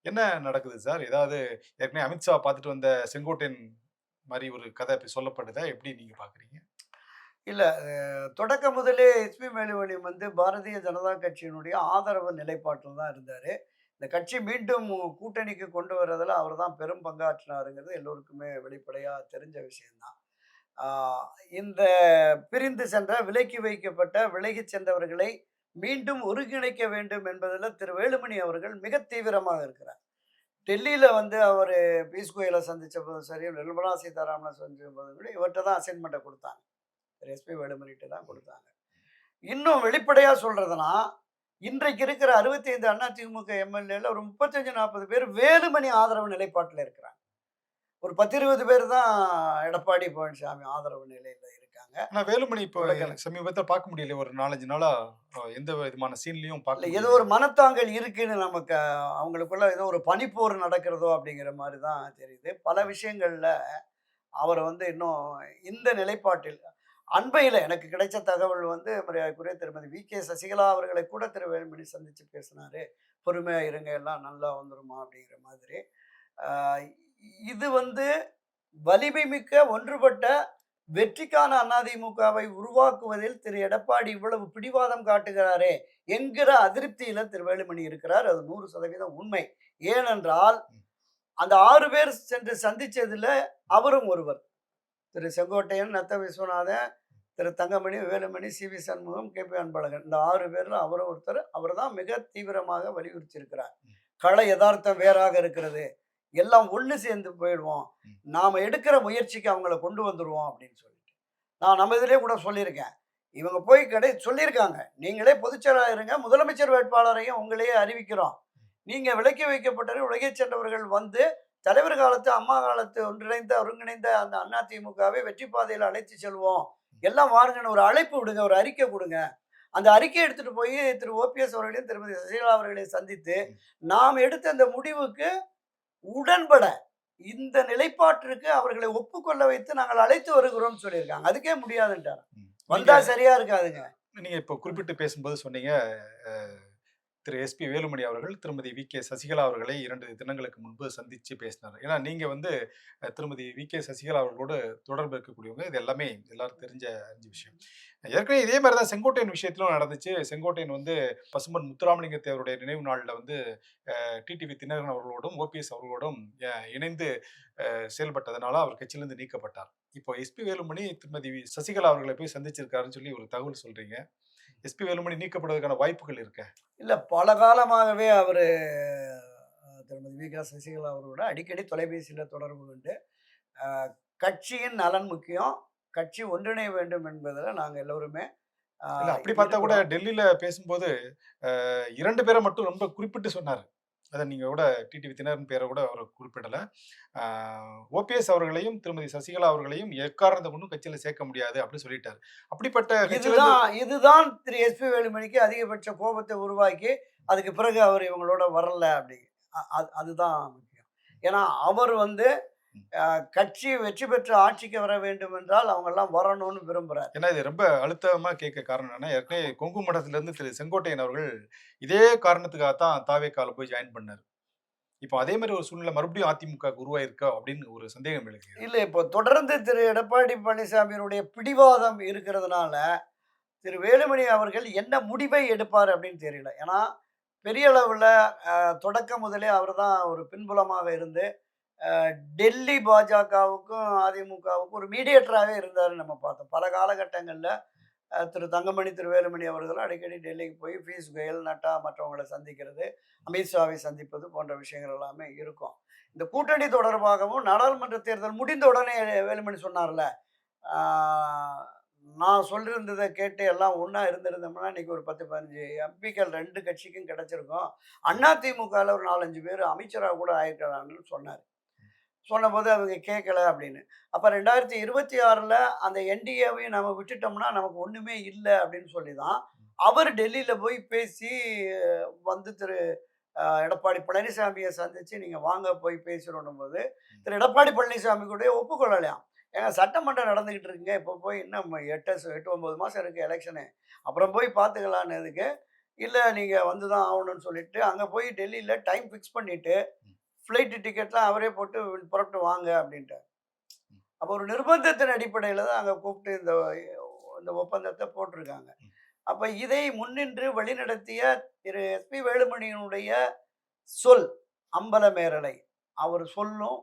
என்ன நடக்குது சார்? ஏதாவது ஏற்கனவே அமித்ஷா பார்த்துட்டு வந்த செங்கோட்டையன் மாரி ஒரு கதை இப்ப சொல்லப்படுதா? எப்படி நீங்க பார்க்குறீங்க? இல்ல தொடக்கம் முதலே எஸ்பி வேலுமணி வந்து பாரதிய ஜனதா கட்சியினுடைய ஆதரவு நிலைப்பாட்டில தான் இருந்தாரு. இந்த கட்சி மீண்டும் கூட்டணிக்கு கொண்டு வரதுல அவர் தான் பெரும் பங்காற்றினாருங்கிறது எல்லோருக்குமே வெளிப்படையா தெரிஞ்ச விஷயம் தான். ஆ இந்த பிரிந்து சென்ற, விலக்கி வைக்கப்பட்ட, விலகிச் சென்றவர்களை மீண்டும் ஒருங்கிணைக்க வேண்டும் என்பதில திரு வேலுமணி அவர்கள் மிக தீவிரமாக இருக்கிறார். டெல்லியில வந்து அவரு பியூஷ் கோயல சந்திச்ச போதும் சரி, நிர்மலா சீதாராமன சந்திச்ச போதும் கூட இவர்ட்ட தான் அசைன்மென்ட்ட குடுத்தாங்க. திரு எஸ்பி வேலுமணிட்ட தான் குடுத்தாங்க. இன்னும் வெளிப்படையா சொல்றதுன்னா, இன்றைக்கு இருக்கிற 65 அதிமுக எம்எல்ஏல ஒரு 35, 40 பேர் வேலுமணி ஆதரவு நிலைப்பாட்டுல இருக்கிறாங்க. ஒரு 10, 20 பேர் தான் எடப்பாடி பழனிசாமி ஆதரவு நிலையில இருக்காங்க. ஆனா வேலுமணி இப்போ தொடக்க சமீபத்தில பார்க்க முடியல. ஒரு 4, 5 நாளா எந்த விதமான சீன்லயும் இல்ல பார்க்க ஏதோ முடியலையே. ஒரு மனத்தாங்கல் இருக்குன்னு நமக்கு அவங்களுக்குள்ள ஏதோ ஒரு பனிப்போர் நடக்கிறதோ அப்படிங்கிற மாரி தான் தெரியுது. பல விஷயங்கள்ல அவர வந்து இன்னும் இந்த நிலைப்பாட்டில் அண்மையில எனக்கு கிடைச்ச தகவல் வந்து மரியாதைக்குரிய திருமதி வி.கே. சசிகலா அவர்களை கூட திரு வேலுமணி சந்திச்சு பேசினாரு. "பொறுமையா இருங்க, எல்லாம் நல்லா வந்துருமா" அப்படிங்கிற மாதிரி. ஆ இது வந்து வலிமை மிக்க ஒன்றுபட்ட வெற்றிக்கான அதிமுகவை உருவாக்குவதில் திரு எடப்பாடி இவ்வளவு பிடிவாதம் காட்டுகிறாரே என்கிற அதிருப்தியில திரு வேலுமணி இருக்கிறார். அது 100% உண்மை. ஏனென்றால், அந்த 6 பேர் சென்று சந்திச்சதுல அவரும் ஒருவர். திரு செங்கோட்டையன், நத்த விஸ்வநாதன், திரு தங்கமணி, வேலுமணி, சி.வி. சண்முகம், கே.பி. அன்பழகன். இந்த 6 பேர்ல அவரும் ஒருத்தர். அவர் தான் மிக தீவிரமாக வலியுறுத்தியிருக்கிறார். கள எதார்த்தம் வேறாக இருக்கிறது. எல்லாம் ஒண்ணு சேர்ந்து போயிடுவோம். நாம எடுக்கிற முயற்சிக்கு அவங்கள கொண்டு வந்துருவோம் அப்படின்னு சொல்லிட்டு. நான் நம்ம இதிலேயே கூட சொல்லியிருக்கேன். இவங்க போய் சொல்லியிருக்காங்க. நீங்களே பொதுச் செயலாளர் இருங்க. முதலமைச்சர் வேட்பாளரையும் உங்களையே அறிவிக்கிறோம். நீங்க விலக்கி வைக்கப்பட்டவர்கள், விலகிச் சென்றவர்கள் வந்து தலைவர் காலத்து, அம்மா காலத்து ஒருங்கிணைந்த அந்த அதிமுகவை வெற்றி பாதையில அழைத்து செல்வோம். எல்லாம் வாருங்கன்னு ஒரு அழைப்பு விடுங்க. ஒரு அறிக்கை குடுங்க. அந்த அறிக்கைய எடுத்துட்டு போய் திரு ஓபிஎஸ் அவர்களையும், திருமதி சசிகலா அவர்களையும் சந்தித்து, நாம் எடுத்த அந்த முடிவுக்கு உடன்பட இந்த நிலைப்பாட்டிற்கு அவர்களை ஒப்புக்கொள்ள வைத்து நாங்கள் அழைத்து வருகிறோம்னு சொல்லியிருக்காங்க. அதுக்கே முடியாதுன்ட்டாராம். நீங்க வந்தா சரியா இருக்காதுங்க. நீங்க இப்போ குறிப்பிட்டு பேசும்போது சொன்னீங்க, அ திரு எஸ்பி வேலுமணி அவர்கள் திருமதி வி.கே. சசிகலா அவர்களை 2 தினங்களுக்கு முன்பு சந்திச்சு பேசினாரு. ஏன்னா நீங்க வந்து திருமதி வி.கே. சசிகலா அவர்களோடு தொடர்பு இருக்கக்கூடியவங்க. இது எல்லாமே எல்லாரும் அறிஞ்ச விஷயம். ஏற்கனவே இதே மாரி தான் செங்கோட்டையன் விஷயத்திலும் நடந்துச்சு. செங்கோட்டையன் வந்து பசும்பொன் முத்துராமலிங்க தேவருடைய நினைவு நாள்ல வந்து டிடிவி தினகரன் அவர்களோடும், ஓபிஎஸ் அவர்களோடும் இணைந்து செயல்பட்டதனால அவர் கட்சியிலிருந்து நீக்கப்பட்டார். இப்போ எஸ்பி வேலுமணி திருமதி சசிகலா அவர்களை போய் சந்திச்சிருக்காருன்னு சொல்லி ஒரு தகவல் சொல்றீங்க. எஸ்பி வேலுமணி நீக்கப்படுவதற்கான வாய்ப்புகள் இருக்கா? இல்ல பல காலமாகவே அவரு திருமதி வி.க. சசிகலா அவர்களோட அடிக்கடி தொலைபேசியில தொடர்பு கொண்டு, அ கட்சியின் நலன் முக்கியம். கட்சி ஒன்றிணைய வேண்டும் என்பதில நாங்க எல்லோருமே அ இல்ல அப்படி பார்த்தா கூட இருக்கிறோம். டெல்லியில பேசும்போது 2 பேர மட்டும் ரொம்ப குறிப்பிட்டு சொன்னாரு. அதை நீங்க கூட டிடிவி தினகரன் பேரை கூட அவர் குறிப்பிடல. ஓபிஎஸ் அவர்களையும் திருமதி சசிகலா அவர்களையும் எக்காரணத்தை கொண்டும் கட்சியில சேர்க்க முடியாது அப்படின்னு சொல்லிட்டாரு. அப்படிப்பட்ட கட்சியில இருந்து இதுதான் திரு எஸ்பி வேலுமணிக்கு அதிகபட்ச கோபத்தை உருவாக்கி அதுக்கு பிறகு அவர் இவங்களோட வரல அப்படி. அதுதான் முக்கியம். ஏன்னா அவர் வந்து கட்சி வெற்றி பெற்று ஆட்சிக்கு வர வேண்டும் என்றால் அவங்க எல்லாம் வரணும்னு விரும்புறாரு. ஏன்னா இது ரொம்ப அழுத்தமா கேட்க காரணம் என்னன்னா, ஏற்கனவே கொங்கு மண்டலத்துல இருந்து திரு செங்கோட்டையன் அவர்கள் இதே காரணத்துக்காகத்தான் தாவேக்கால போய் ஜாயின் பண்ணாரு. இப்போ அதே மாதிரி ஒரு சூழ்நிலை மறுபடியும் அதிமுகவுக்கு உருவாயிருக்கா அப்படின்னு ஒரு சந்தேகம் எழுகிறது. இல்ல இப்போ தொடர்ந்து திரு எடப்பாடி பழனிசாமியினுடைய பிடிவாதம் இருக்கிறதுனால திரு வேலுமணி அவர்கள் என்ன முடிவை எடுப்பார் அப்படின்னு தெரியல. ஏன்னா பெரிய அளவுல தொடக்கம் முதலே அவர்தான் ஒரு பின்புலமாக இருந்து டெல்லி பாஜகவுக்கும் அதிமுகவுக்கும் ஒரு மீடியேட்டராகவே இருந்தாருன்னு நம்ம பார்த்தோம். பல காலகட்டங்கள்ல திரு தங்கமணி, திரு வேலுமணி அவர்கள் அடிக்கடி டெல்லிக்கு போய் பியூஷ் கோயல், நட்டா மற்றவங்களை சந்திக்கிறது, அமித்ஷாவை சந்திப்பது போன்ற விஷயங்கள் எல்லாமே இருக்கும். இந்த கூட்டணி தொடர்பாகவும் நாடாளுமன்ற தேர்தல் முடிந்த உடனே வேலுமணி சொன்னார்ல, ஆ நான் சொல்லியிருந்ததை கேட்டு எல்லாம் ஒண்ணா இருந்திருந்தோம்னா, இன்னைக்கு ஒரு 10, 15 எம்பிக்கள் 2 கட்சிக்கும் கிடைச்சிருக்கும். அதிமுகல ஒரு 4, 5 பேர் அமைச்சரா கூட ஆயிருக்கலாம்னு சொன்னாரு. சொன்னபோது அவங்க கேட்கல அப்படின்னு. அப்ப 2026ல அந்த என்டிஏவையும் நம்ம விட்டுட்டோம்னா, நமக்கு ஒண்ணுமே இல்ல அப்படின்னு சொல்லி தான், அவர் டெல்லியில போய் பேசி வந்து திரு எடப்பாடி பழனிசாமிய சந்திச்சு, நீங்க வாங்க போய் பேசுறோன்னும்போது, திரு எடப்பாடி பழனிசாமி கூட ஒப்புக்கொள்ளலையாம். ஏங்க சட்டமன்றம் நடந்துகிட்டு இருக்குங்க. இப்போ போய் இன்னும் 8, 9 மாசம் இருக்கு எலெக்ஷனு. அப்புறம் போய் பார்த்துக்கலான்னதுக்கு, இல்ல நீங்க வந்து தான் ஆகணும்னு சொல்லிட்டு, அங்க போய் டெல்லியில டைம் ஃபிக்ஸ் பண்ணிட்டு, ஃப்ளைட் டிக்கெட்லாம் அவரே போட்டு புறப்பட்டு வாங்க அப்படின்ட்டார். அப்போ ஒரு நிர்பந்தத்தின் அடிப்படையில தான் அங்க கூப்பிட்டு இந்த இந்த ஒப்பந்தத்த போட்டிருக்காங்க. அப்ப இதை முன்னின்று வழிநடத்திய திரு எஸ்பி வேலுமணியினுடைய சொல் அம்பலமேரலை. அவர் சொல்லும்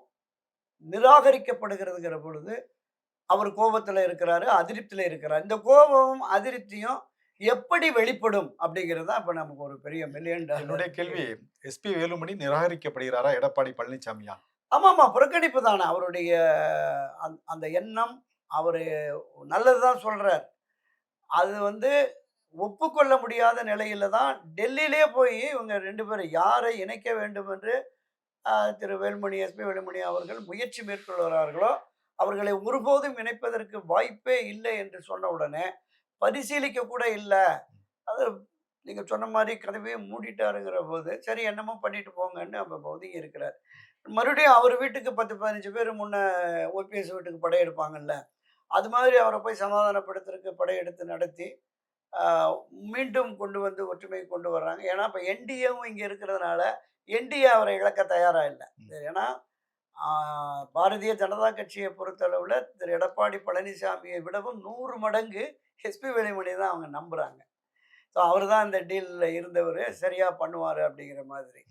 நிராகரிக்கப்படுகிறதுங்கிற பொழுது, அவர் கோபத்துல இருக்கிறாரு, அதிருப்தியில இருக்கிறார். இந்த கோபமும், அதிருப்தியும் எப்படி வெளிப்படும் அப்படிங்கிறது தான் இப்ப நமக்கு ஒரு பெரிய மில்லியன் என்னுடைய டாலர் கேள்வி, கேள்வி. எஸ்பி வேலுமணி நிராகரிக்கப்படுகிறாரா எடப்பாடி பழனிசாமியா? ஆமாமா. புறக்கணிப்பு தானே. அவருடைய அந்த எண்ணம், அவரு நல்லது தான் சொல்றார். அது வந்து ஒப்புக்கொள்ள முடியாத நிலையில தான் டெல்லியிலே போய் இவங்க 2 பேரும் யாரை இணைக்க வேண்டும் என்று திரு வேலுமணி, எஸ்பி வேலுமணி அவர்கள் முயற்சி மேற்கொள்கிறார்களோ, அவர்களை ஒருபோதும் இணைப்பதற்கு வாய்ப்பே இல்லை என்று சொன்ன உடனே, பரிசீலிக்க கூட இல்ல. அது நீங்க சொன்ன மாரி கதவையே மூடிட்டாருங்கிற போது, சரி என்னமோ பண்ணிட்டு போங்கன்னு அப்ப ஒதுங்கி இருக்கிறார். மறுபடியும் அவர் வீட்டுக்கு 10, 15 பேர் முன்ன ஓபிஎஸ் வீட்டுக்கு படையெடுப்பாங்கல்ல. அது மாதிரி அவர போய் சமாதானப்படுத்துறதுக்கு படையெடுத்து நடத்தி, ஆ மீண்டும் கொண்டு வந்து ஒற்றுமை கொண்டு வர்றாங்க. ஏன்னா, இப்ப என்டிஏவும் இங்க இருக்கிறதுனால, என்டிஏ அவரை இழக்க தயாரா இல்ல. ஏன்னா, ஆ பாரதிய ஜனதா கட்சிய பொறுத்தளவுல திரு எடப்பாடி பழனிசாமியை விடவும் 100 மடங்கு எஸ்பி வேலுமணிய தான் அவங்க நம்புறாங்க. ஸோ அவரு தான் இந்த டீல்ல இருந்தவரு. சரியா பண்ணுவாரு அப்படிங்கிற மாதிரி.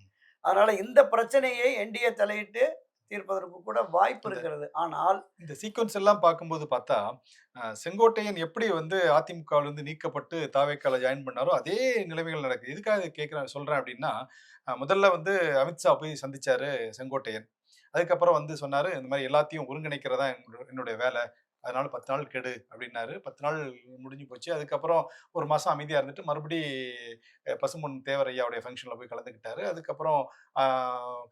அதனால இந்த பிரச்சனையை என்டிஏ தலையிட்டு தீர்ப்பதற்கு கூட வாய்ப்பு இந்த இருக்கிறது. ஆனால் இந்த சீக்வென்ஸ் எல்லாம் பார்க்கும்போது பார்த்தா, செங்கோட்டையன் எப்படி வந்து அதிமுகவிலிருந்து நீக்கப்பட்டு தாவேக்கால ஜாயின் பண்ணாரோ, அதே நிலைமைகள் நடக்குது. எதுக்காக இத சொல்றேன் அப்படின்னா, முதல்ல வந்து அமித்ஷா போய் சந்திச்சாரு செங்கோட்டையன். அதுக்கப்புறம் வந்து சொன்னாரு, இந்த மாரி எல்லாத்தையும் ஒருங்கிணைக்கிறது தான் என்னுடைய வேலை. அதனால 10 நாள் கெடு அப்படின்னாரு. 10 நாள் முடிஞ்சு போச்சு. அதுக்கப்புறம் 1 மாசம் அமைதியா இருந்துட்டு, மறுபடி பசும்பொன் தேவர் ஐயாவுடைய ஃபங்ஷன்ல போய் கலந்துக்கிட்டாரு. அதுக்கப்புறம் அ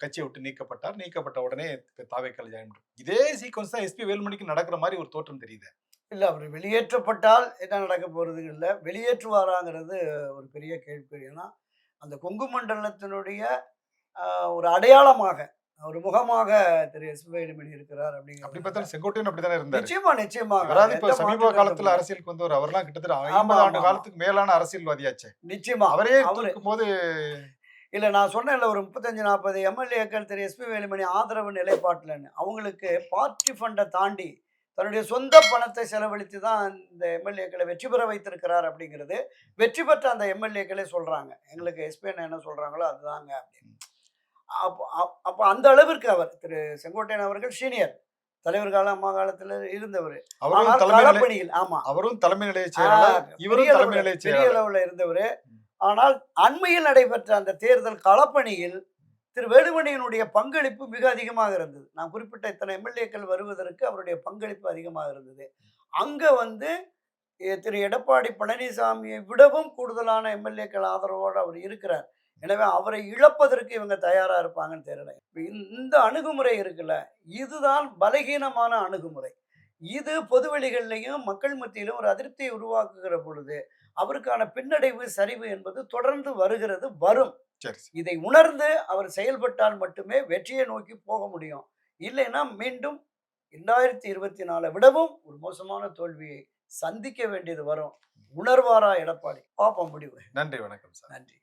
கட்சிய விட்டு நீக்கப்பட்டார். நீக்கப்பட்ட உடனே தாவேக்கால ஜாயின் பண்ணாரு. இதே சீக்வென்ஸ் தான் எஸ்பி வேலுமணிக்கு நடக்கிற மாரி ஒரு தோற்றம் தெரியுதே. இல்ல அவரு வெளியேற்றப்பட்டால் என்ன நடக்க போறதுன்னு இல்ல. வெளியேற்றுவாராங்கிறது ஒரு பெரிய கேள்விக்குறி. ஏன்னா, அந்த கொங்கு மண்டலத்தினுடைய அ ஒரு அடையாளமாக, ஒரு முகமாக திரு எஸ். வேலுமணி இருக்கிறார் அப்படி அப்படிங்கிறதுனால பார்த்தாலும் செங்கோட்டையன் அப்படித்தானே இருந்தாரு. நிச்சயமா, நிச்சயமாக. இவராவது அதுல இப்ப எந்த சமீப மாற்று கருத்தும் காலத்துல இல்ல. அரசியலுக்கு வந்தவர். அவர்லாம் கிட்டத்தட்ட ஆமா, 50 ஆமா, ஆண்டு ஆமா. காலத்துக்கு மேலான அரசியல்வாதியாச்சே. நிச்சயமா. அவரே அவரு தூக்கும்போது இல்ல நான் சொன்னேன்ல ஒரு 35, 40 எம்எல்ஏக்கள் திரு எஸ்.பி. வேலுமணி ஆதரவு நிலைப்பாட்டுலன்னு. அவங்களுக்கு பார்ட்டி ஃபண்ட தாண்டி தன்னுடைய சொந்த பணத்தை செலவழித்து தான் இந்த எம்எல்ஏக்களை வெற்றி பெற வைத்திருக்கிறார் அப்படிங்கிறது, வெற்றி பெற்ற அந்த எம்எல்ஏக்களே சொல்றாங்க. எங்களுக்கு எஸ்பி அண்ணன் என்ன சொல்றாங்களோ அதுதாங்க அப்படின்னு. அப்ப அந்த அளவிற்கு அவர் திரு செங்கோட்டையன் அவர்கள் சீனியர். தலைவர் காலம், அம்மா காலத்துல இருந்தவரு. அவரும் ஆனால் தலைமை நிலை களப்பணியில் ஆமா. அவரும் தலைமை நிலைய ஆ செயலாளர். பெரிய இவரும் தலைமை அளவுல நிலைய பெரிய செயலாளர். அளவுல இருந்தவரு. ஆனால் அண்மையில் நடைபெற்ற அந்த தேர்தல் களப்பணியில் திரு வேலுமணியினுடைய பங்களிப்பு மிக அதிகமாக இருந்தது. நான் குறிப்பிட்ட இத்தனை எம்எல்ஏக்கள் வருவதற்கு அவருடைய பங்களிப்பு அதிகமாக இருந்தது. அங்க வந்து திரு எடப்பாடி பழனிசாமியை விடவும் கூடுதலான எம்எல்ஏக்கள் ஆதரவோடு அவர் இருக்கிறார். எனவே அவரை இழப்பதற்கு இவங்க தயாரா இருப்பாங்கன்னு தெரியல. இப்ப இந்த அணுகுமுறை இருக்குல்ல, இதுதான் பலகீனமான அணுகுமுறை. இது பொதுவெளிகள்லயும், மக்கள் மத்தியிலும் ஒரு அதிருப்தியை உருவாக்குகிற பொழுது, அவருக்கான பின்னடைவு, சரிவு என்பது தொடர்ந்து வருகிறது, வரும். சரி, சரி. இதை உணர்ந்து அவர் செயல்பட்டால் மட்டுமே வெற்றியை நோக்கி போக முடியும். இல்லைன்னா மீண்டும் 2024 விடவும் ஒரு மோசமான தோல்வியை சந்திக்க வேண்டியது வரும். உணர்வாரா எடப்பாடி? பார்ப்போம் முடிவு. நன்றி, வணக்கம் சார். நன்றி.